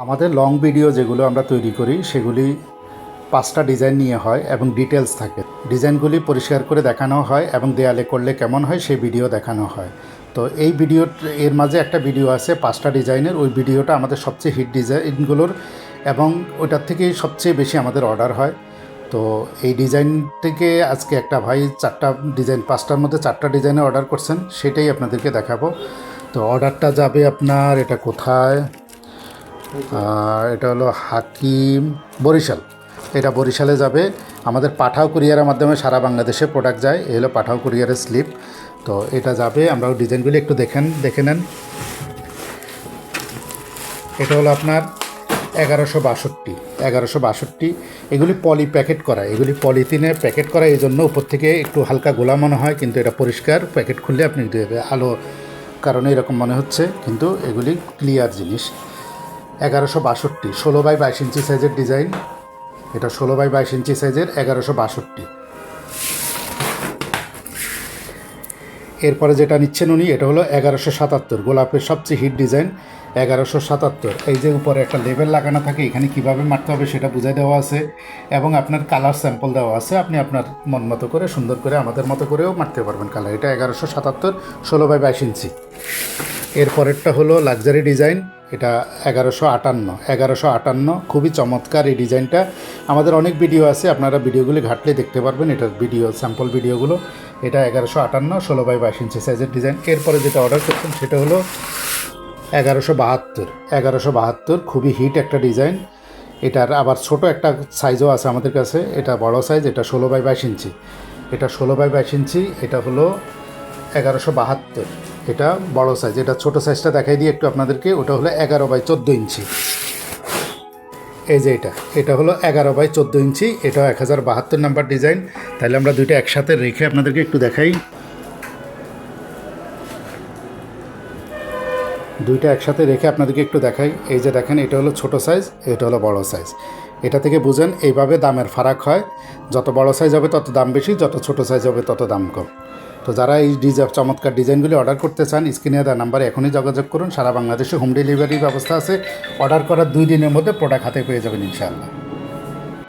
আমাদের long video যেগুলো আমরা তৈরি করি সেগুলি 5টা ডিজাইন নিয়ে হয় এবং ডিটেলস থাকে। ডিজাইনগুলি পরিষ্কার করে দেখানো হয় এবং দেয়ালে করলে কেমন হয় সেই ভিডিও দেখানো হয়। তো এই ভিডিও এর মাঝে একটা ভিডিও আছে 5টা ডিজাইনের, ওই ভিডিওটা আমাদের সবচেয়ে হিট ডিজাইনগুলোর এবং ওইটার থেকেই সবচেয়ে বেশি আমাদের অর্ডার হয়। তো এই ডিজাইন থেকে আজকে একটা ভাই 4টা ডিজাইন, 5টার মধ্যে 4টা ডিজাইনে অর্ডার করছেন, সেটাই আপনাদেরকে দেখাবো। তো অর্ডারটা যাবে আপনার, এটা কোথায়, এটা হলো হাকিম, বরিশাল। এটা বরিশালে যাবে। আমাদের পাঠাও কুরিয়ারের মাধ্যমে সারা বাংলাদেশে প্রোডাক্ট যায়। এই হলো পাঠাও কুরিয়ারের স্লিপ। তো এটা যাবে, আমরা ডিজাইনগুলি একটু দেখে নেন। এটা হলো আপনার 1162। এগুলি পলি প্যাকেট করা, এগুলি পলিথিনে প্যাকেট করা, এই জন্য উপর থেকে একটু হালকা গোলা মনে হয়, কিন্তু এটা পরিষ্কার। প্যাকেট খুললে আপনি আলো কারণে এরকম মনে হচ্ছে, কিন্তু এগুলি ক্লিয়ার জিনিস। 1162, 16x22 ইঞ্চি সাইজের ডিজাইন। এটা 16x22 ইঞ্চি সাইজের 1162। এরপরে যেটা নিচ্ছেন উনি, এটা হলো 1177, গোলাপের সবচেয়ে হিট ডিজাইন 1177। এই যে উপরে একটা লেবেল লাগানো থাকে, এখানে কিভাবে মারতে হবে সেটা বুঝাই দেওয়া আছে এবং আপনার কালার স্যাম্পল দেওয়া আছে। আপনি আপনার মন মতো করে সুন্দর করে আমাদের মতো করেও মারতে পারবেন কালার। এটা 1177, 16x22 ইঞ্চি। এরপরেরটা হলো লাক্সারি ডিজাইন, এটা 1158। খুবই চমৎকার এই ডিজাইনটা। আমাদের অনেক ভিডিও আছে, আপনারা ভিডিওগুলি ঘাটলে দেখতে পারবেন এটার ভিডিও, স্যাম্পল ভিডিওগুলো। এটা 1158, 16x22 ইঞ্চি সাইজের ডিজাইন। এরপরে যেটা অর্ডার করছেন সেটা হলো 1172। খুবই হিট একটা ডিজাইন। এটার আবার ছোট একটা সাইজও আছে আমাদের কাছে, এটা বড় সাইজ। এটা 16x22 ইঞ্চি। এটা 16x22 ইঞ্চি। এটা হলো 1172। এটা বড় সাইজ। এটা ছোট সাইজটা দেখাই দিই একটু আপনাদেরকে। ওটা হলো 11x14 ইঞ্চি। এই যে এটা হলো 11x14 ইঞ্চি। এটাও 1072 নাম্বার ডিজাইন। তাহলে আমরা দুইটা একসাথে রেখে আপনাদেরকে একটু দেখাই। এই যে দেখেন, এটা হলো ছোট সাইজ, এটা হলো বড় সাইজ। এটা থেকে বুঝেন এইভাবে দামের ফারাক হয়। যত বড় সাইজ হবে তত দাম বেশি, যত ছোট সাইজ হবে তত দাম কম। তো যারা এই চমৎকার ডিজাইনগুলি অর্ডার করতে চান, স্ক্রিনে দেওয়া নাম্বারে এখনই যোগাযোগ করুন। সারা বাংলাদেশে হোম ডেলিভারির ব্যবস্থা আছে। অর্ডার করার 2 দিনের মধ্যে প্রোডাক্ট হাতে পেয়ে যাবেন ইনশাআল্লাহ।